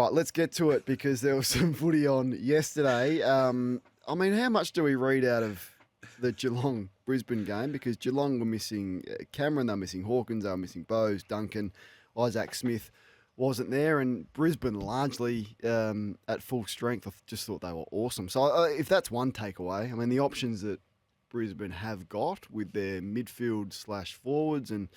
right, let's get to it because there was some footy on yesterday. I mean, how much do we read out of the Geelong-Brisbane game? Because Geelong were missing Cameron, they were missing Hawkins, they were missing Bowes, Duncan, Isaac Smith wasn't there, and Brisbane largely at full strength. I just thought they were awesome. So if that's one takeaway, I mean, the options that Brisbane have got with their midfield/forwards and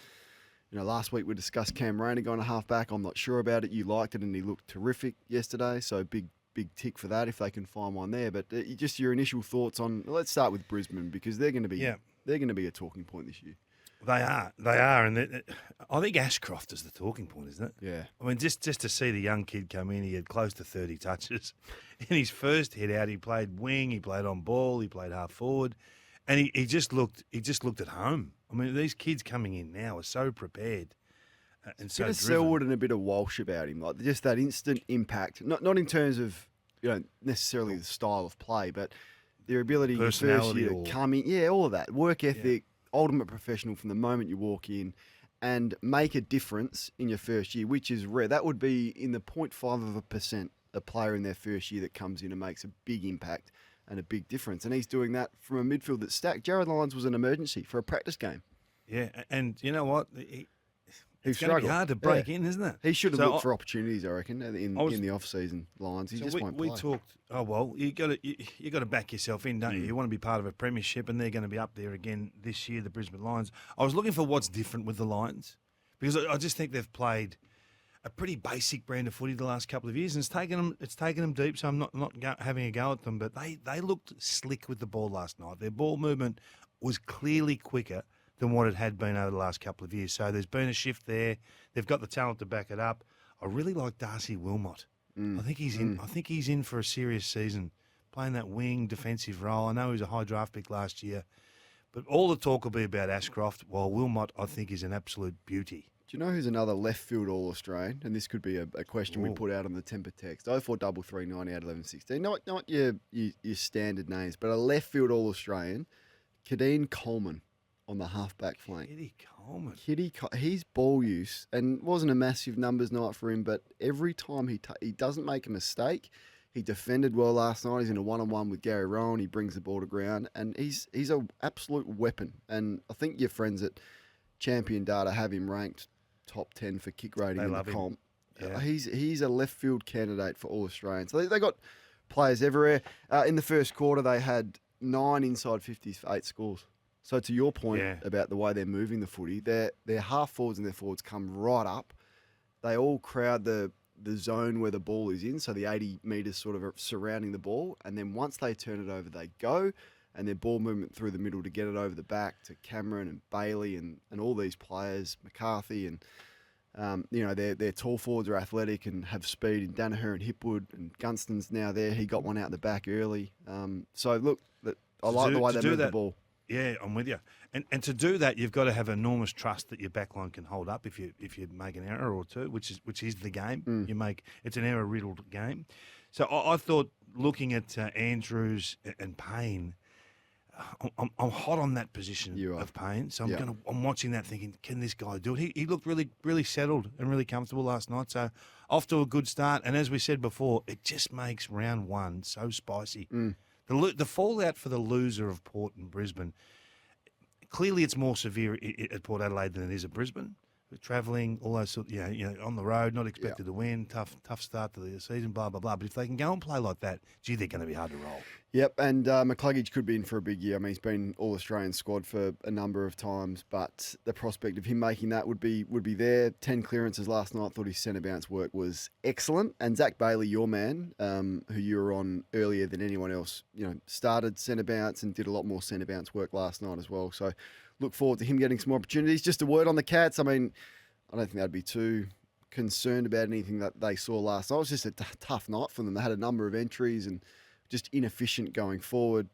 last week we discussed Cam Rayner going to half-back. I'm not sure about it. You liked it and he looked terrific yesterday, so big tick for that if they can find one there. But just your initial thoughts on, let's start with Brisbane because they're going to be a talking point this year. They are, and I think Ashcroft is the talking point, isn't it? Yeah. I mean, just to see the young kid come in, he had close to 30 touches. In his first hit out, he played wing, he played on ball, he played half forward, and he just looked at home. I mean, these kids coming in now are so prepared and so driven. A bit of Selwood and a bit of Walsh about him, like just that instant impact. Not in terms of necessarily the style of play, but their ability personality to come in, all of that work ethic, ultimate professional from the moment you walk in, and make a difference in your first year, which is rare. That would be in the 0.5% a player in their first year that comes in and makes a big impact and a big difference. And he's doing that from a midfield that's stacked. Jared Lyons was an emergency for a practice game. Yeah, and you know what? It's going to be hard to break in, isn't it? He should have looked for opportunities, I reckon, in the off-season Lyons. He just won't play. We talked, you got to back yourself in, don't you? You want to be part of a premiership, and they're going to be up there again this year, the Brisbane Lions. I was looking for what's different with the Lions because I just think they've played a pretty basic brand of footy the last couple of years, and it's taken them deep. So I'm not having a go at them, but they looked slick with the ball last night. Their ball movement was clearly quicker than what it had been over the last couple of years. So there's been a shift there. They've got the talent to back it up. I really like Darcy Wilmot. I think he's in. I think he's in for a serious season, playing that wing defensive role. I know he was a high draft pick last year, but all the talk will be about Ashcroft. While Wilmot, I think, is an absolute beauty. Do you know who's another left field All-Australian? And this could be a question we put out on the temper text. 0433 90 out 11 16. Not your standard names, but a left field All-Australian, Kadeen Coleman on the half-back flank. Kitty Coleman. His ball use, and wasn't a massive numbers night for him, but every time he doesn't make a mistake. He defended well last night. He's in a one-on-one with Gary Rowan. He brings the ball to ground, and he's an absolute weapon. And I think your friends at Champion Data have him ranked top 10 for kick rating in the comp. Yeah. He's a left field candidate for All-Australian. So they got players everywhere. In the first quarter, they had 9 inside 50s for 8 scores. So to your point about the way they're moving the footy, their half forwards and their forwards come right up. They all crowd the zone where the ball is in, so the 80 metres sort of surrounding the ball. And then once they turn it over, they go. And their ball movement through the middle to get it over the back to Cameron and Bailey and all these players, McCarthy and, their tall forwards are athletic and have speed in Danaher and Hipwood, and Gunston's now there. He got one out the back early. So, look, I like the way they move the ball. Yeah, I'm with you. And to do that, you've got to have enormous trust that your backline can hold up if you make an error or two, which is the game. It's an error-riddled game. So I thought looking at Andrews and Payne, I'm hot on that position of Payne, so I'm watching that thinking, can this guy do it? He looked really, really settled and really comfortable last night, so off to a good start. And as we said before, it just makes round one so spicy. The fallout for the loser of Port and Brisbane, clearly it's more severe at Port Adelaide than it is at Brisbane. Travelling, all those sort, on the road, not expected to win, tough start to the season, blah, blah, blah. But if they can go and play like that, gee, they're going to be hard to roll. Yep, and McCluggage could be in for a big year. I mean, he's been All-Australian squad for a number of times, but the prospect of him making that would be there. 10 clearances last night. Thought his centre bounce work was excellent. And Zach Bailey, your man, who you were on earlier than anyone else, started centre bounce and did a lot more centre bounce work last night as well. So look forward to him getting some more opportunities. Just a word on the Cats. I mean, I don't think they'd be too concerned about anything that they saw last night. It was just a tough night for them. They had a number of entries and just inefficient going forward.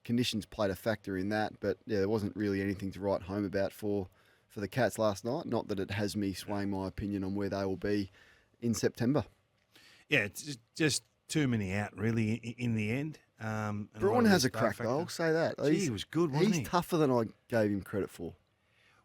Conditions played a factor in that, but there wasn't really anything to write home about for the Cats last night. Not that it has me swaying my opinion on where they will be in September. Yeah, it's just too many out, really, in the end. Braun has a crack, though. I'll say that. He was good, wasn't he? He's tougher than I gave him credit for.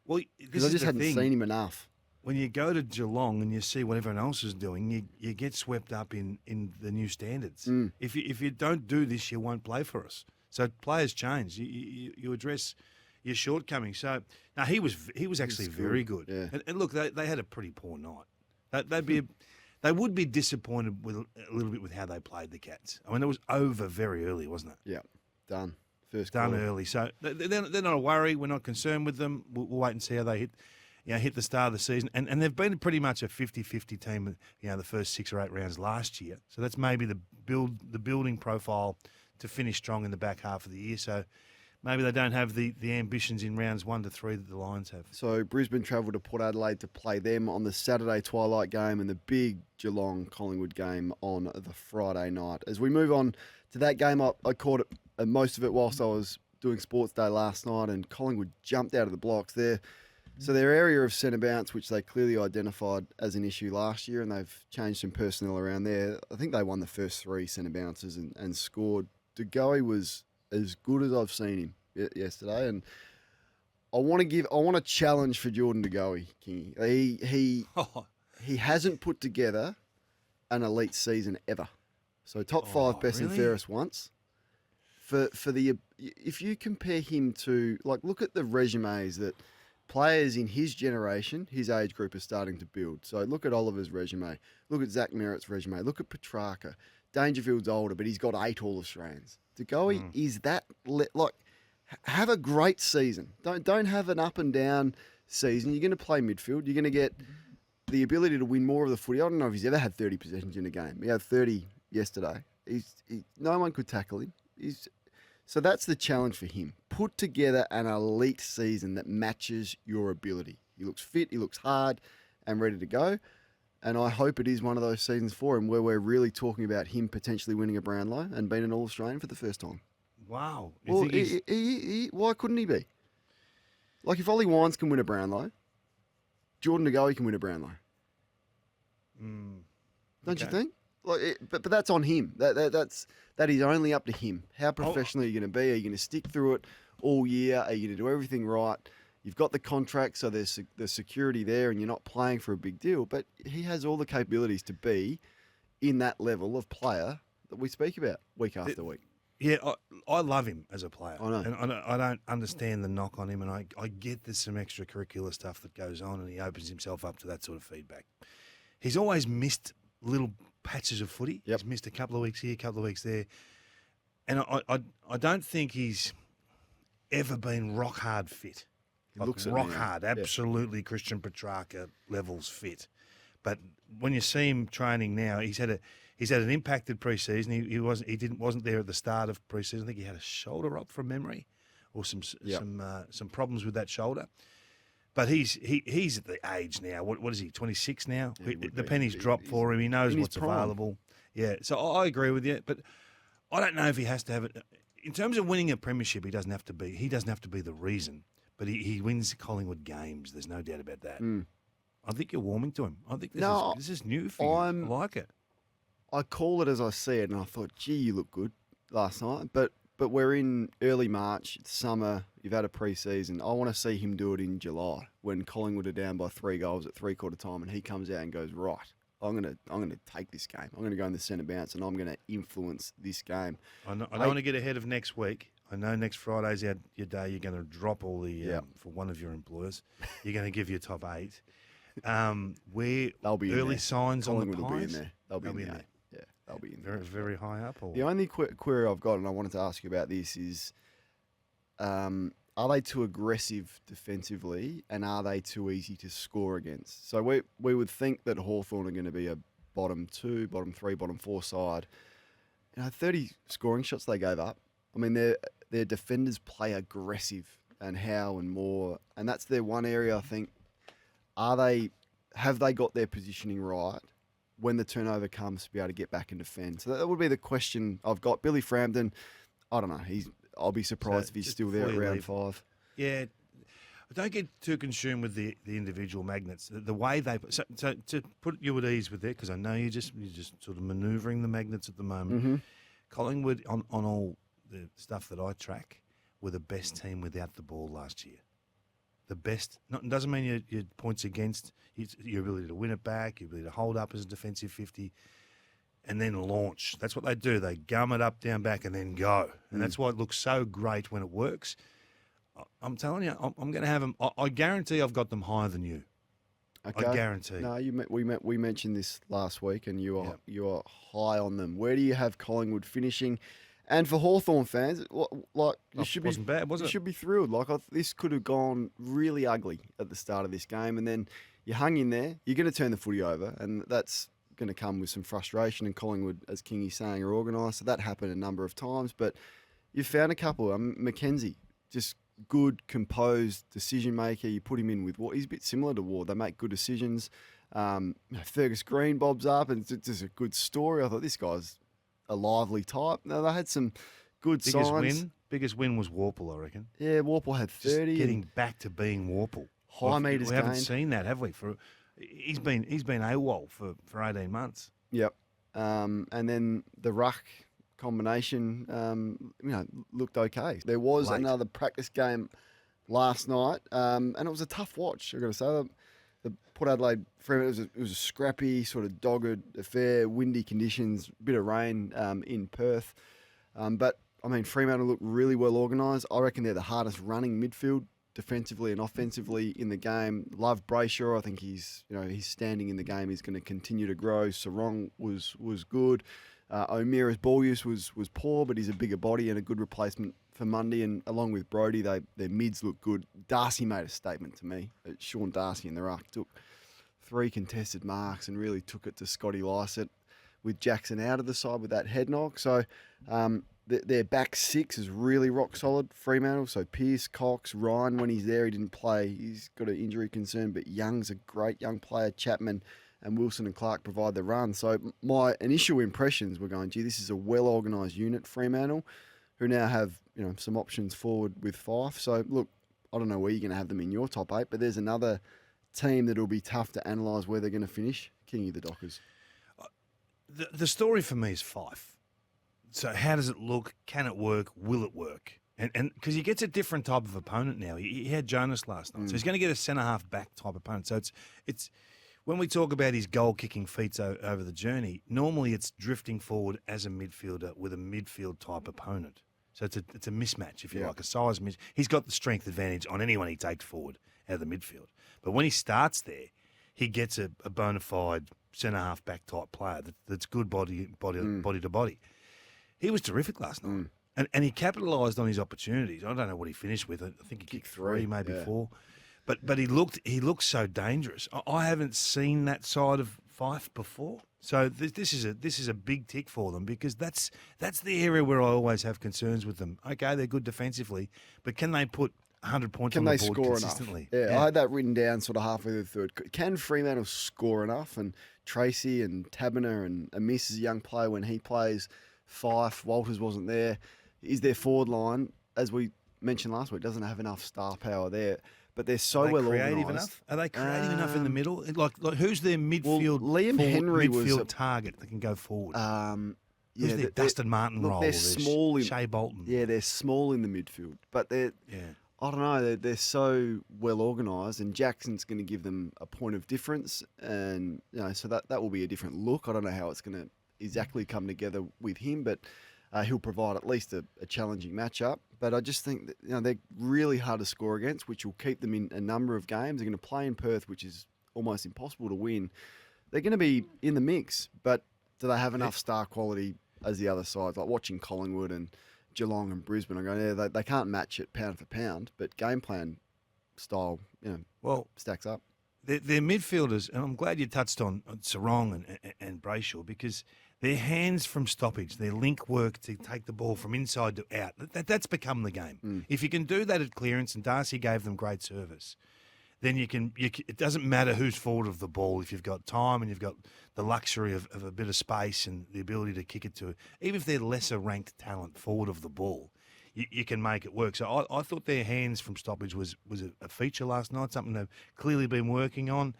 Well, because I just hadn't seen him enough. when you go to Geelong and you see what everyone else is doing, you get swept up in the new standards. If you don't do this, you won't play for us. So players change. You address your shortcomings. So now he was actually very good. Yeah. And look, they had a pretty poor night. They would be disappointed with a little bit with how they played the Cats. I mean, it was over very early, wasn't it? Yeah, done. First Done quarter. early. So they're not a worry. We're not concerned with them. We'll wait and see how they hit the start of the season. And they've been pretty much a 50-50 team, the first 6 or 8 rounds last year. So that's maybe the building profile to finish strong in the back half of the year. So maybe they don't have the ambitions in rounds 1 to 3 that the Lions have. So Brisbane travelled to Port Adelaide to play them on the Saturday twilight game and the big Geelong Collingwood game on the Friday night. As we move on to that game, I caught it, most of it whilst I was doing Sports Day last night, and Collingwood jumped out of the blocks there. So their area of centre bounce, which they clearly identified as an issue last year, and they've changed some personnel around there. I think they won the first 3 centre bounces and scored. Goey was as good as I've seen him yesterday, and I want to challenge for Jordan Goey, Kingy. He hasn't put together an elite season ever. So top 5 best and fairest once. If you compare him to, look at the resumes that players in his generation, his age group, are starting to build. So look at Oliver's resume. Look at Zach Merritt's resume. Look at Petrarca. Dangerfield's older, but he's got 8 All-Australians. Goey is that, have a great season. Don't have an up and down season. You're going to play midfield. You're going to get the ability to win more of the footy. I don't know if he's ever had 30 possessions in a game. He had 30 yesterday. No one could tackle him. So that's the challenge for him. Put together an elite season that matches your ability. He looks fit, he looks hard and ready to go. And I hope it is one of those seasons for him where we're really talking about him potentially winning a Brownlow and being an All-Australian for the first time. Wow. Well, why couldn't he be? If Ollie Wines can win a Brownlow, Jordan Goey can win a Brownlow. Don't you think? But that's on him. That is only up to him. How professional are you going to be? Are you going to stick through it all year? Are you going to do everything right? You've got the contract, so there's security there, and you're not playing for a big deal. But he has all the capabilities to be in that level of player that we speak about week after week. Yeah, I love him as a player. I know. And I don't understand the knock on him, and I get there's some extracurricular stuff that goes on, and he opens himself up to that sort of feedback. He's always missed little patches of footy. Yep. He's missed a couple of weeks here, a couple of weeks there. And I don't think he's ever been rock hard fit. Looks rock hard, absolutely Christian Petrarca levels fit. But when you see him training now, he's had an impacted pre-season. He wasn't there at the start of pre-season. I think he had a shoulder up from memory, or some problems with that shoulder. But he's at the age now. What is he? 26 now. The penny's dropped for him. He knows what's available. Yeah. So I agree with you, but I don't know if he has to have it. In terms of winning a premiership, he doesn't have to be the reason. But he wins Collingwood games. There's no doubt about that. I think you're warming to him. I think this is new for you. I like it. I call it as I see it, and I thought, gee, you look good last night. But we're in early March. It's summer. You've had a pre-season. I want to see him do it in July when Collingwood are down by 3 goals at 3/4 time, and he comes out and goes, right, I'm gonna take this game. I'm gonna go in the centre bounce, and I'm gonna influence this game. I don't want to get ahead of next week. I know next Friday's your day. You're going to drop all the for one of your employers. You're going to give your top 8. Where they'll be early signs Collingwood on the will be Pies? in there. They'll be in there. Yeah, they'll be in there. Very, very high up. Or? The only query I've got, and I wanted to ask you about this, is are they too aggressive defensively, and are they too easy to score against? So we would think that Hawthorn are going to be a bottom 2, bottom 3, bottom 4 side. 30 scoring shots they gave up. I mean, their defenders play aggressive and how and more, and that's their one area. I think. Have they got their positioning right when the turnover comes to be able to get back and defend? So that would be the question I've got. Billy Frampton, I don't know. I'll be surprised if he's still there at round 5. Yeah, don't get too consumed with the individual magnets. The way they so to put you at ease with it, because I know you're just sort of manoeuvring the magnets at the moment. Mm-hmm. Collingwood on all the stuff that I track were the best team without the ball last year. the best. Doesn't mean your points against, your ability to win it back, your ability to hold up as a defensive 50, and then launch. That's what they do. They gum it up, down, back, and then go. And that's why it looks so great when it works. I'm telling you, I'm going to have them. I guarantee I've got them higher than you. Okay. I guarantee. No, we mentioned this last week, and you are high on them. Where do you have Collingwood finishing? And for Hawthorn fans, like you should wasn't bad, was it? You should be thrilled. Like this could have gone really ugly at the start of this game, and then you hung in there. You're going to turn the footy over, and that's going to come with some frustration. And Collingwood, as Kingy's saying, are organised, so that happened a number of times. But you found a couple. Mackenzie, just good, composed decision maker. You put him in with Ward. He's a bit similar to Ward. They make good decisions. Fergus Green bobs up, and it's just a good story. I thought this guy's a lively type. No, they had some good signs. Biggest win was Warple, I reckon. Yeah, Warple had 30. Just getting back to being Warple. High meters We gained. haven't seen that, have we? He's been AWOL for 18 months. Yep. And then the ruck combination, looked okay. There was another practice game last night, and it was a tough watch, I've got to say. The Port Adelaide Fremantle, it was a scrappy, sort of dogged affair, windy conditions, bit of rain in Perth. But, I mean, Fremantle looked really well organised. I reckon they're the hardest running midfield, defensively and offensively in the game. Love Brayshaw. I think his standing in the game is going to continue to grow. Sarong was good. O'Meara's ball use was poor, but he's a bigger body and a good replacement for Mundy. And along with Brodie, their mids look good. Darcy made a statement to me. Sean Darcy in the ruck took 3 contested marks and really took it to Scotty Lycett with Jackson out of the side with that head knock. So their back 6 is really rock solid, Fremantle. So Pearce, Cox, Ryan, when he's there, he didn't play. He's got an injury concern, but Young's a great young player. Chapman and Wilson and Clark provide the run. So my initial impressions were going, gee, this is a well-organised unit, Fremantle, who now have some options forward with Fife. So, look, I don't know where you're going to have them in your top 8, but there's another team that will be tough to analyse where they're going to finish. Kingy, the Dockers. The story for me is Fife. So how does it look? Can it work? Will it work? And because he gets a different type of opponent now. He had Jonas last night, so he's going to get a centre-half back type opponent. So it's when we talk about his goal-kicking feats over the journey, normally it's drifting forward as a midfielder with a midfield-type opponent. So it's a mismatch, if you like, a size mismatch. He's got the strength advantage on anyone he takes forward out of the midfield. But when he starts there, he gets a bona fide centre-half back type player that's good body to body. He was terrific last night. And he capitalised on his opportunities. I don't know what he finished with. I think he kicked 3, maybe 4. But he looked so dangerous. I haven't seen that side of Fife before. So this is a big tick for them, because that's the area where I always have concerns with them. Okay, they're good defensively, but can they put 100 points on the board consistently? Enough? Yeah, I had that written down sort of halfway through the third. Can Fremantle score enough? And Tracy and Tabiner and Amiss is a young player when he plays. Fife, Walters wasn't there. Is their forward line, as we mentioned last week, doesn't have enough star power there. But they're so well organised. Are they creative enough in the middle? Like who's their midfield? Liam Henry was a target that can go forward. Yeah, their Dustin Martin role? They're small. Shea Bolton. Yeah, they're small in the midfield, but they're. Yeah. I don't know. They're so well organised, and Jackson's going to give them a point of difference, and so that will be a different look. I don't know how it's going to exactly come together with him, but he'll provide at least a challenging matchup. But I just think that they're really hard to score against, which will keep them in a number of games. They're going to play in Perth, which is almost impossible to win. They're going to be in the mix, but do they have enough star quality as the other sides? Like watching Collingwood and Geelong and Brisbane, I go, they can't match it pound for pound, but game plan style, stacks up. They're midfielders, and I'm glad you touched on Sarong and Brayshaw, because their hands from stoppage, their link work to take the ball from inside to out, that's become the game. If you can do that at clearance, and Darcy gave them great service, then you can. It doesn't matter who's forward of the ball if you've got time and you've got the luxury of a bit of space and the ability to kick it to it. Even if they're lesser ranked talent forward of the ball, you can make it work. So I thought their hands from stoppage was a feature last night, something they've clearly been working on.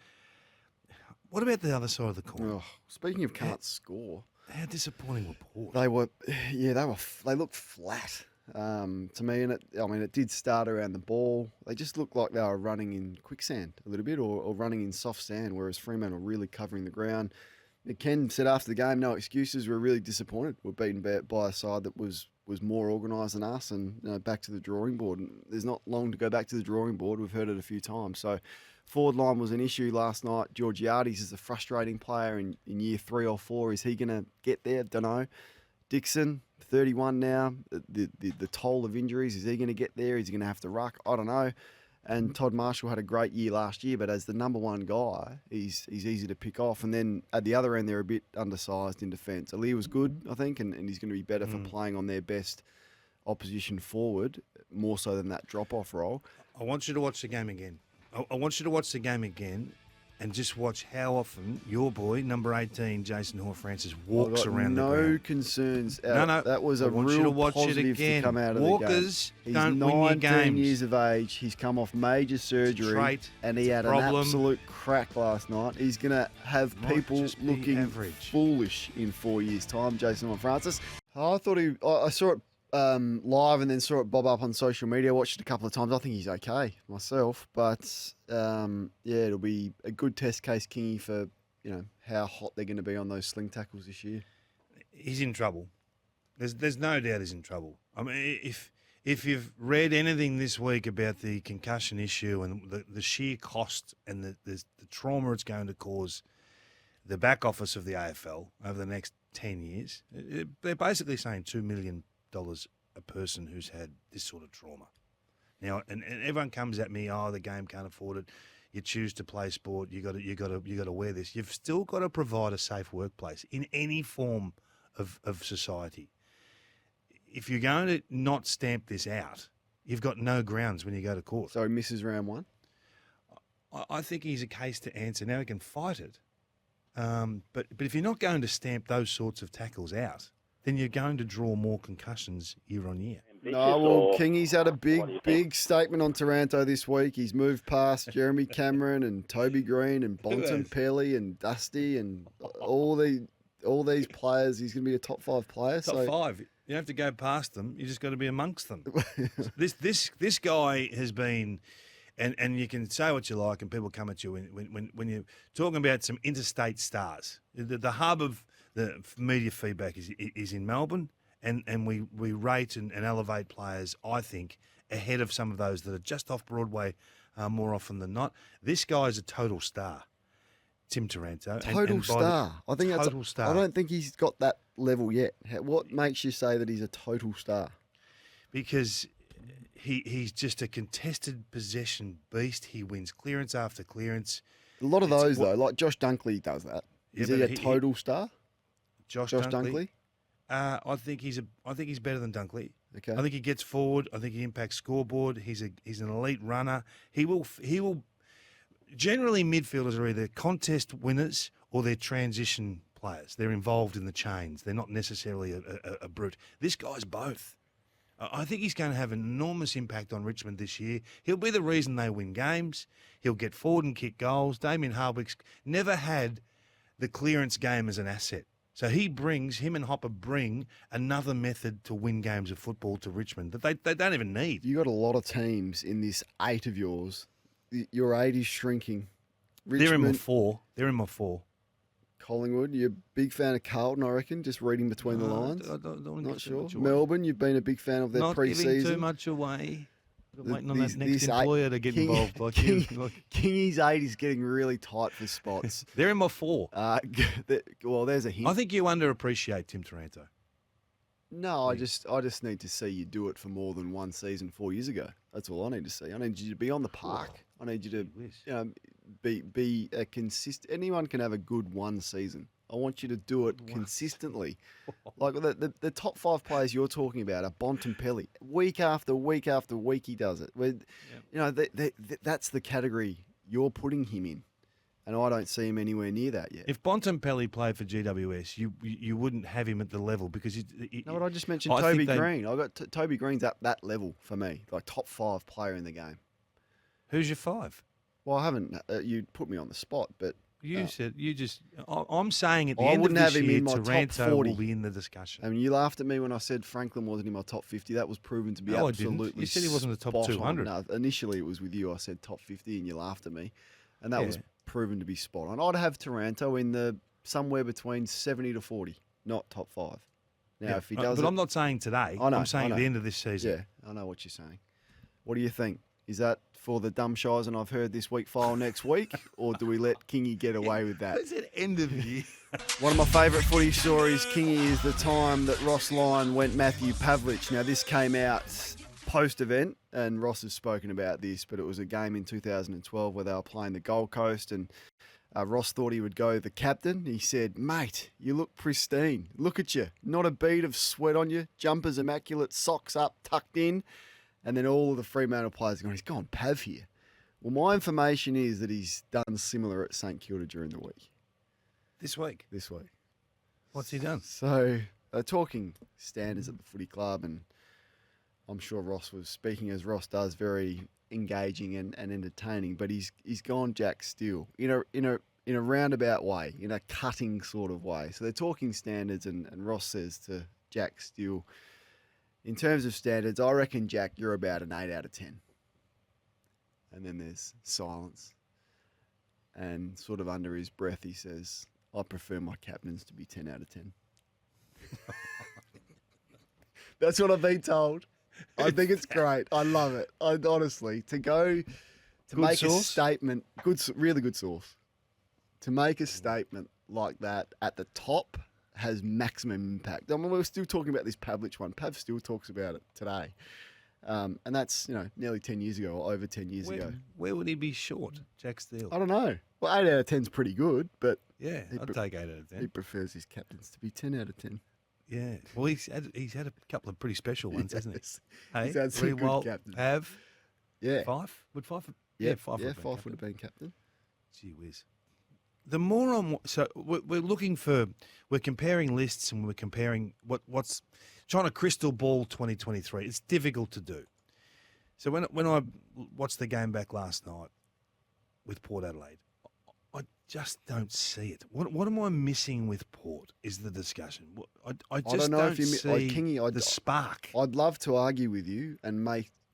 What about the other side of the coin? Oh, speaking of can't score, how disappointing were Port? They looked flat. to me. And it did start around the ball. They just looked like they were running in quicksand a little bit, or running in soft sand, whereas Fremantle were really covering the ground. Ken said after the game, no excuses. We're really disappointed. We're beaten by a side that was more organised than us, and back to the drawing board. And there's not long to go back to the drawing board. We've heard it a few times. So forward line was an issue last night. Georgiades is a frustrating player in year 3 or 4. Is he going to get there? Don't know. Dixon, 31 now. The toll of injuries, is he going to get there? Is he going to have to ruck? I don't know. And Todd Marshall had a great year last year, but as the number one guy, he's easy to pick off. And then at the other end, they're a bit undersized in defence. Ali was good, I think, and he's going to be better for playing on their best opposition forward, more so than that drop-off role. I want you to watch the game again. I want you to watch the game again and just watch how often your boy, number 18, Jason Hoare-Francis, walks around the ground. No concerns. No. That was a I want you real to watch positive it again. to come out of Walkers the game. He's don't win you 19 games. years of age. He's come off major surgery. Trait. And he had an absolute crack last night. He's going to have people looking foolish in 4 years' time, Jason Hoare-Francis. I thought I saw it live and then saw it bob up on social media. Watched it a couple of times. I think he's okay myself, but it'll be a good test case, Kingy, for how hot they're going to be on those sling tackles this year. He's in trouble. There's no doubt he's in trouble. I mean, if you've read anything this week about the concussion issue and the sheer cost and the trauma it's going to cause the back office of the AFL over the next 10 years, they're basically saying $2 million a person who's had this sort of trauma. Now, and everyone comes at me, the game can't afford it. You choose to play sport, you got to wear this. You've still got to provide a safe workplace in any form of society. If you're going to not stamp this out, you've got no grounds when you go to court. So he misses round 1? I think he's a case to answer. Now he can fight it. But if you're not going to stamp those sorts of tackles out, then you're going to draw more concussions year on year. No, well, Kingy's had a big statement on Taranto this week. He's moved past Jeremy Cameron and Toby Green and Bontempelli and Dusty and all these players. He's going to be a top 5 player. Top 5. You don't have to go past them. You just got to be amongst them. This guy has been, and you can say what you like, and people come at you when you're talking about some interstate stars. The hub of the media feedback is in Melbourne, and we rate and elevate players, I think, ahead of some of those that are just off Broadway more often than not. This guy is a total star, Tim Taranto. Total star. I think total star. I don't think he's got that level yet. What makes you say that he's a total star? Because he's just a contested possession beast. He wins clearance after clearance. A lot of those, though, like Josh Dunkley does that. Is he a total star? Josh Dunkley? I think he's better than Dunkley. Okay. I think he gets forward. I think he impacts scoreboard. He's an elite runner. He will. Generally, midfielders are either contest winners or they're transition players. They're involved in the chains. They're not necessarily a brute. This guy's both. I think he's going to have an enormous impact on Richmond this year. He'll be the reason they win games. He'll get forward and kick goals. Damien Hardwick's never had the clearance game as an asset. So him and Hopper bring another method to win games of football to Richmond that they don't even need. You got a lot of teams in this 8 of yours. Your 8 is shrinking. Richmond, They're in my 4. Collingwood, you're a big fan of Carlton, I reckon, just reading between the lines. I don't Not sure. Melbourne, you've been a big fan of their pre-season. Not giving too much away. Waiting on that next employer to get involved like you. Kingy's 8 is getting really tight for spots. They're in my 4. Well, there's a hint. I think you underappreciate Tim Taranto. No, I just need to see you do it for more than one season 4 years ago. That's all I need to see. I need you to be on the park. I need you to be a consistent. Anyone can have a good one season. I want you to do it consistently. Like the top 5 players you're talking about are Bontempelli. Week after week after week he does it. That's the category you're putting him in. And I don't see him anywhere near that yet. If Bontempelli played for GWS, you wouldn't have him at the level because no, but I just mentioned Toby Green. I got Toby Green's at that level for me, like top 5 player in the game. Who's your 5? Well, I haven't. You put me on the spot, but You said you just. I'm saying at the I end of wouldn't have this him year, in my top Taranto 40. will be in the discussion. I mean, you laughed at me when I said Franklin wasn't in my top 50. That was proven to be No, I didn't. absolutely You said he wasn't the top spot on. 200. No, initially it was with you. I said top 50 and you laughed at me. And that Yeah. was proven to be spot on. I'd have Taranto in the somewhere between 70 to 40, not top 5. Now, Yeah, if he does but it, I'm not saying today. I know, I'm saying I at know. the end of this season. Yeah, I know what you're saying. What do you think? Is that for the dumb shies and I've heard this week file next week? Or do we let Kingy get away with that? It's at end of year. One of my favourite footy stories, Kingy, is the time that Ross Lyon went Matthew Pavlich. Now, this came out post-event, and Ross has spoken about this, but it was a game in 2012 where they were playing the Gold Coast, and Ross thought he would go the captain. He said, "Mate, you look pristine. Look at you. Not a bead of sweat on you. Jumpers immaculate, socks up, tucked in." And then all of the Fremantle players are going, "He's gone Pav here." Well, my information is that he's done similar at St Kilda during the week. This week. What's he done? So they're talking standards at the footy club, and I'm sure Ross was speaking as Ross does, very engaging and entertaining. But he's gone Jack Steele in a roundabout way, in a cutting sort of way. So they're talking standards, and Ross says to Jack Steele, "In terms of standards, I reckon, Jack, you're about an 8 out of 10. And then there's silence. And sort of under his breath, he says, "I prefer my captains to be 10 out of 10. That's what I've been told. I think it's great. I love it. Honestly, to go to make a statement, really good source. To make a statement like that at the top has maximum impact. I mean, we're still talking about this Pavlich one. Pav still talks about it today. And that's, nearly 10 years ago or over 10 years ago. Where would he be short, Jack Steele? I don't know. Well, 8 out of 10 is pretty good, but Yeah, I'd take 8 out of 10. he prefers his captains to be 10 out of 10. Yeah. Well, he's had a couple of pretty special ones, hasn't he? Hey, He's had some good captains. Pav, Yeah. Fife? Would Fife? Fife would have been captain. Gee whiz. The more we're comparing lists and we're comparing what's trying to crystal ball 2023. It's difficult to do. So when I watched the game back last night with Port Adelaide, I just don't see it. What am I missing with Port is the discussion. I just don't see Kingy, the spark. I'd love to argue with you and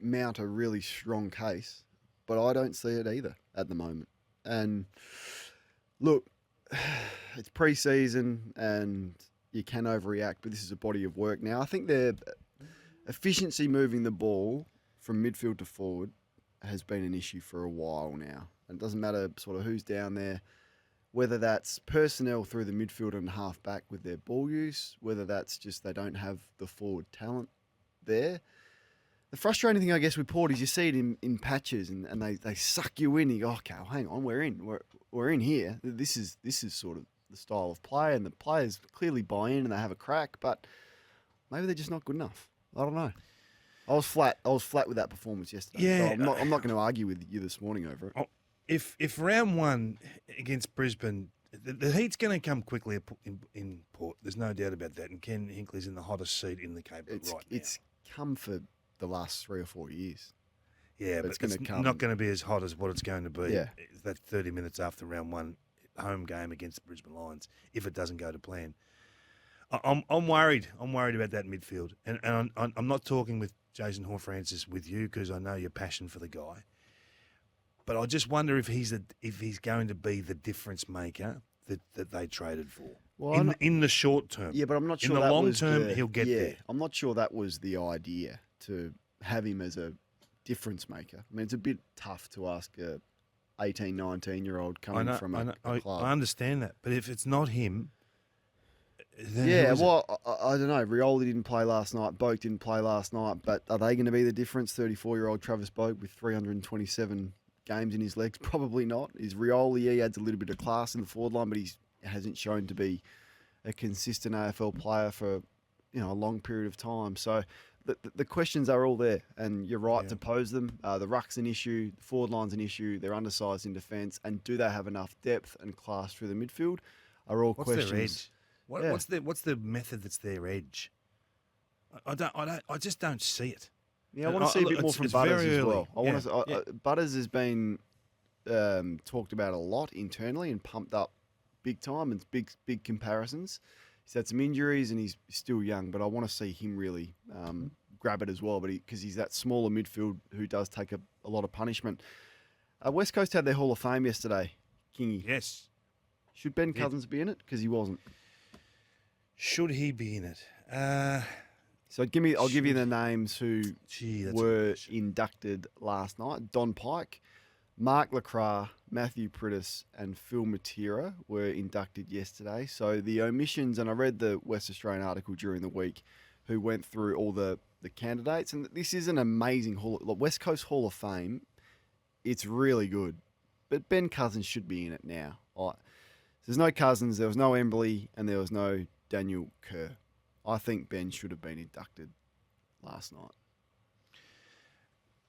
mount a really strong case, but I don't see it either at the moment. And look, it's pre-season and you can overreact, but this is a body of work now. I think their efficiency moving the ball from midfield to forward has been an issue for a while now. And it doesn't matter sort of who's down there, whether that's personnel through the midfield and half back with their ball use, whether that's just they don't have the forward talent there. The frustrating thing, I guess, with Port is you see it in patches and they suck you in. You go, okay, well, hang on, we're in. We're in here. This is sort of the style of play, and the players clearly buy in and they have a crack, but maybe they're just not good enough. I don't know. I was flat with that performance yesterday. Yeah, so I'm not going to argue with you this morning over it. If round one against Brisbane, the heat's going to come quickly in Port. There's no doubt about that. And Ken Hinkley's in the hottest seat in the Cape right now. It's come for the last 3 or 4 years. Yeah, but it's not going to be as hot as what it's going to be. Yeah. That 30 minutes after round one home game against the Brisbane Lions, if it doesn't go to plan. I'm worried. I'm worried about that midfield. And I'm not talking with Jason Horfrancis with you because I know your passion for the guy. But I just wonder if he's going to be the difference maker that they traded for. Well, in the short term. Yeah, but I'm not sure in the long term he'll get there. I'm not sure that was the idea to have him as a difference maker. I mean, it's a bit tough to ask a 18, 19-year-old coming from a club. I understand that, but if it's not him, then yeah, well, I don't know. Rioli didn't play last night. Boak didn't play last night, but are they going to be the difference? 34-year-old Travis Boak with 327 games in his legs? Probably not. Is Rioli, he adds a little bit of class in the forward line, but he hasn't shown to be a consistent AFL player for a long period of time. So the questions are all there, and you're right to pose them. The ruck's an issue, the forward line's an issue, they're undersized in defence, and do they have enough depth and class through the midfield are all questions. Their edge? What's the method that's their edge? I just don't see it. Yeah, I want to see a bit more from Butters as well. Butters has been talked about a lot internally and pumped up big time and big comparisons. He's had some injuries and he's still young, but I want to see him really grab it as well. But because he's that smaller midfield who does take a lot of punishment. West Coast had their Hall of Fame yesterday. Kingy. Yes. Should Ben Cousins be in it? Because he wasn't. Should he be in it? So I'll give you the names who were inducted last night. Don Pike, Mark Lacroix, Matthew Prittis, and Phil Matera were inducted yesterday. So the omissions, and I read the West Australian article during the week, who went through all the candidates, and this is an amazing West Coast Hall of Fame. It's really good, but Ben Cousins should be in it now. There's no Cousins, there was no Embley, and there was no Daniel Kerr. I think Ben should have been inducted last night.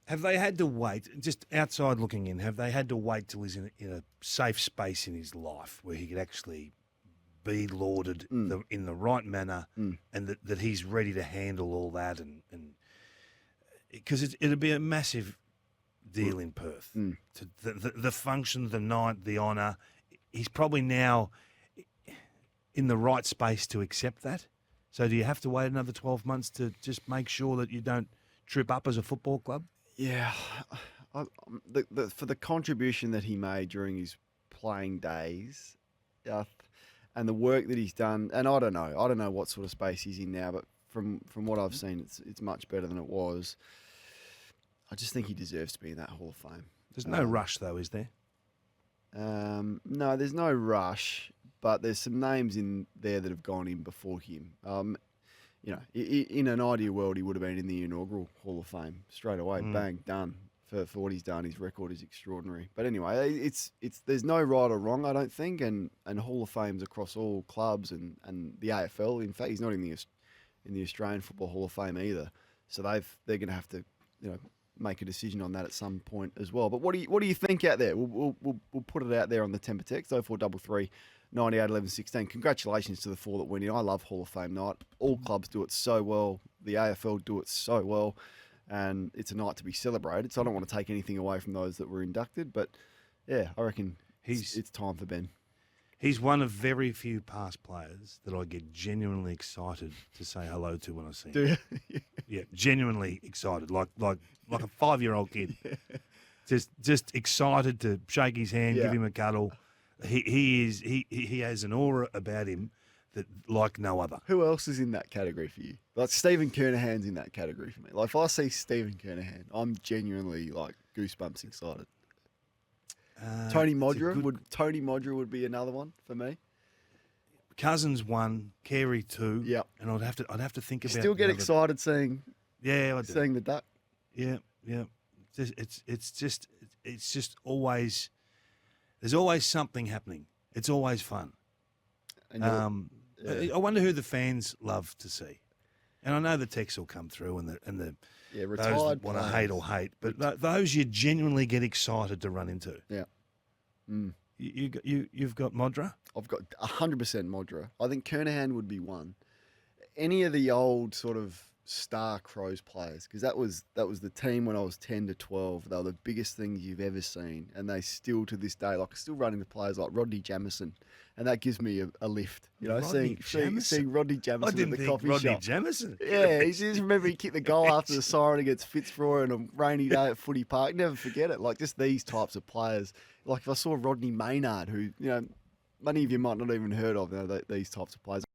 Have they had to wait, just outside looking in, have they had to wait till he's in a safe space in his life where he could actually be lauded in the right manner and that he's ready to handle all that? And because it'd be a massive deal in Perth. To the function, the night, the honour, he's probably now in the right space to accept that. So do you have to wait another 12 months to just make sure that you don't trip up as a football club? Yeah. For the contribution that he made during his playing days and the work that he's done, and I don't know what sort of space he's in now, but from what I've seen, it's much better than it was. I just think he deserves to be in that Hall of Fame. There's no rush, though, is there? No, there's no rush, but there's some names in there that have gone in before him. In an ideal world, he would have been in the inaugural Hall of Fame straight away. Bang, done. For what he's done, his record is extraordinary. But anyway, it's there's no right or wrong, I don't think, and Hall of Fames across all clubs and the AFL. In fact, he's not in the Australian Football Hall of Fame either. So they're going to have to make a decision on that at some point as well. But what do you think out there? We'll put it out there on the Temper text 0433 98 11 16. Congratulations to the four that went in. I love Hall of Fame night. All clubs do it so well. The AFL do it so well, and it's a night to be celebrated. So I don't want to take anything away from those that were inducted, but yeah, I reckon it's time for Ben. He's one of very few past players that I get genuinely excited to say hello to when I see him. Do you? Yeah, genuinely excited, like a 5-year-old kid. Just excited to shake his hand, give him a cuddle. He has an aura about him that like no other. Who else is in that category for you? Like Stephen Kernahan's in that category for me. Like if I see Stephen Kernahan, I'm genuinely like goosebumps excited. Tony Modra would be another one for me. Cousins 1, Carey 2. Yep. And I'd have to think about. Still get excited seeing the duck. Yeah. It's just always. There's always something happening. It's always fun. I wonder who the fans love to see. And I know the texts will come through and the retired those that want to hate or hate, but those you genuinely get excited to run into. Yeah. You've got Modra? I've got 100% Modra. I think Kernahan would be one. Any of the old sort of star Crows players, because that was the team when I was 10 to 12. They were the biggest things you've ever seen, and they still to this day, like still running the players like Rodney Jamieson, and that gives me a lift. Seeing Rodney Jamieson at the coffee Rodney shop. Jamieson. Yeah, he just remember he kicked the goal after the siren against Fitzroy on a rainy day at Footy Park. Never forget it. Like just these types of players. Like if I saw Rodney Maynard, who many of you might not even heard of, these types of players.